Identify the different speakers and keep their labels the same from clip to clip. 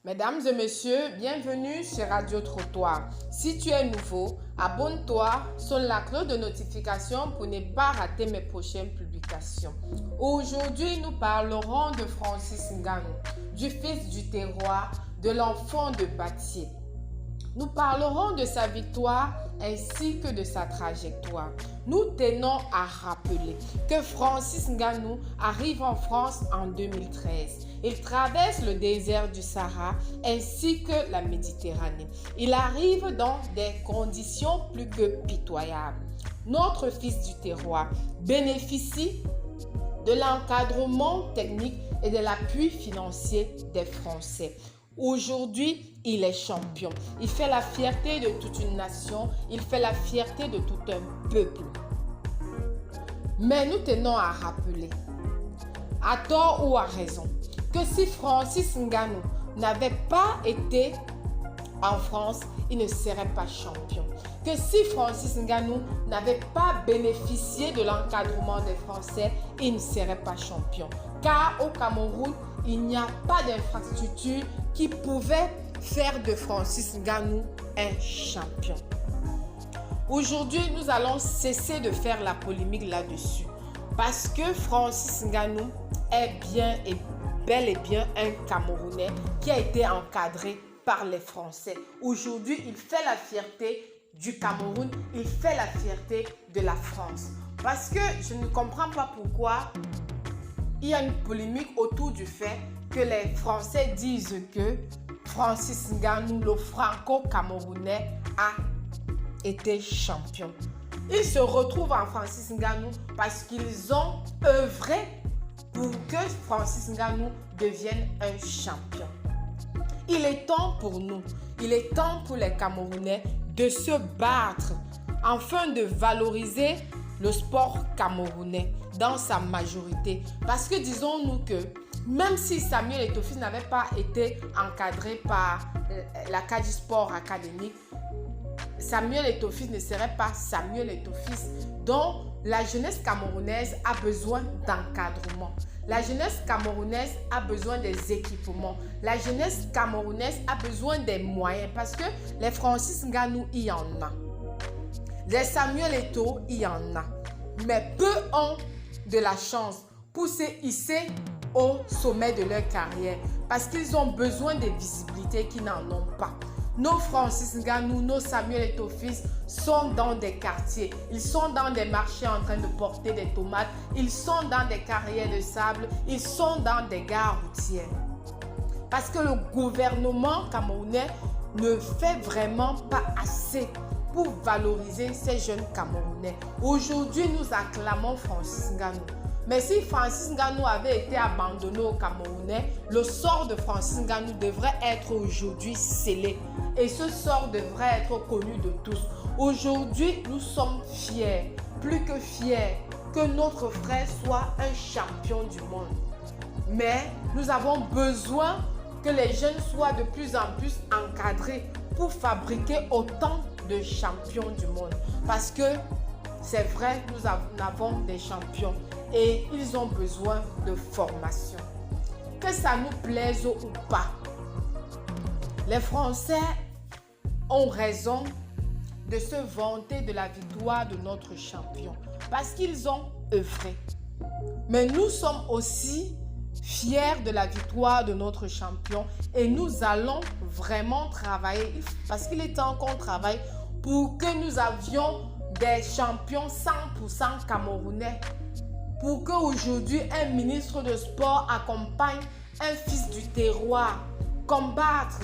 Speaker 1: Mesdames et messieurs, bienvenue sur Radio Trottoir. Si tu es nouveau, abonne-toi, sonne la cloche de notification pour ne pas rater mes prochaines publications. Aujourd'hui, nous parlerons de Francis Ngannou, du fils du terroir, de l'enfant de Batié. Nous parlerons de sa victoire ainsi que de sa trajectoire. Nous tenons à rappeler que Francis Ngannou arrive en France en 2013. Il traverse le désert du Sahara ainsi que la Méditerranée. Il arrive dans des conditions plus que pitoyables. Notre fils du terroir bénéficie de l'encadrement technique et de l'appui financier des Français. Aujourd'hui, il est champion. Il fait la fierté de toute une nation. Il fait la fierté de tout un peuple. Mais nous tenons à rappeler, à tort ou à raison, que si Francis Ngannou n'avait pas été en France, il ne serait pas champion. Que si Francis Ngannou n'avait pas bénéficié de l'encadrement des Français, il ne serait pas champion. Car au Cameroun, il n'y a pas d'infrastructure qui pouvait faire de Francis Ngannou un champion. Aujourd'hui, nous allons cesser de faire la polémique là-dessus parce que Francis Ngannou est bel et bien un Camerounais qui a été encadré par les Français. Aujourd'hui, il fait la fierté du Cameroun, il fait la fierté de la France. Parce que je ne comprends pas pourquoi il y a une polémique autour du fait que les Français disent que Francis Ngannou, le franco-camerounais, a été champion. Ils se retrouvent en Francis Ngannou parce qu'ils ont œuvré pour que Francis Ngannou devienne un champion. Il est temps pour nous, il est temps pour les Camerounais de se battre afin de valoriser le sport camerounais dans sa majorité. Parce que disons-nous que même si Samuel Eto'o n'avait pas été encadré par l'Acadie Sport Académique, Samuel Eto'o ne serait pas Samuel Eto'o, dont la jeunesse camerounaise a besoin d'encadrement. La jeunesse camerounaise a besoin des équipements. La jeunesse camerounaise a besoin des moyens parce que les Francis Ngannou, il y en a. Les Samuel Eto'o, il y en a. Mais peu ont de la chance pour se hisser au sommet de leur carrière parce qu'ils ont besoin de visibilité qu'ils n'en ont pas. Nos Francis Ngannou, nos Samuel Eto'o sont dans des quartiers, ils sont dans des marchés en train de porter des tomates, ils sont dans des carrières de sable, ils sont dans des gares routières. Parce que le gouvernement camerounais ne fait vraiment pas assez pour valoriser ces jeunes Camerounais. Aujourd'hui, nous acclamons Francis Ngannou. Mais si Francis Ngannou avait été abandonné aux Camerounais, le sort de Francis Ngannou devrait être aujourd'hui scellé. Et ce sort devrait être connu de tous. Aujourd'hui, nous sommes fiers, plus que fiers, que notre frère soit un champion du monde. Mais nous avons besoin que les jeunes soient de plus en plus encadrés pour fabriquer autant de champions du monde. Parce que c'est vrai, nous avons des champions et ils ont besoin de formation. Que ça nous plaise ou pas, les Français ont raison de se vanter de la victoire de notre champion parce qu'ils ont œuvré. Mais nous sommes aussi fiers de la victoire de notre champion et nous allons vraiment travailler parce qu'il est temps qu'on travaille pour que nous avions des champions 100% camerounais. Pour qu'aujourd'hui un ministre de sport accompagne un fils du terroir, combattre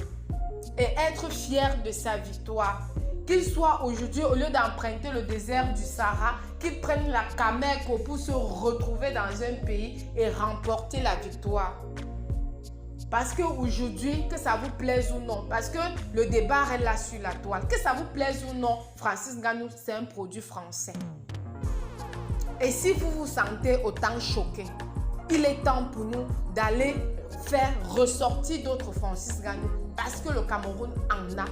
Speaker 1: et être fier de sa victoire. Qu'il soit aujourd'hui, au lieu d'emprunter le désert du Sahara, qu'il prenne la Cameco pour se retrouver dans un pays et remporter la victoire. Parce qu'aujourd'hui, que ça vous plaise ou non, parce que le débat est là sur la toile, que ça vous plaise ou non, Francis Ngannou, c'est un produit français. Et si vous vous sentez autant choqué, il est temps pour nous d'aller faire ressortir d'autres Francis Ngannou parce que le Cameroun en a.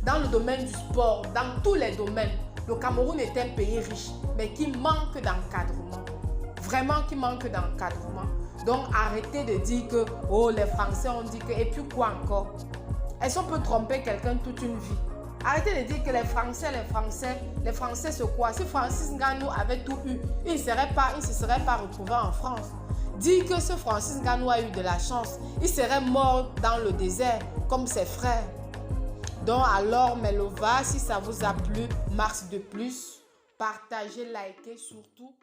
Speaker 1: Dans le domaine du sport, dans tous les domaines, le Cameroun est un pays riche, mais qui manque d'encadrement. Vraiment qui manque d'encadrement. Donc arrêtez de dire que oh les Français ont dit que et puis quoi encore? Est-ce qu'on peut tromper quelqu'un toute une vie? Arrêtez de dire que les Français c'est quoi? Si Francis Ngannou avait tout eu, il ne se serait pas retrouvé en France. Dire que ce Francis Ngannou a eu de la chance, il serait mort dans le désert comme ses frères. Donc alors mes lovas, si ça vous a plu, Mars de plus, partagez, likez surtout.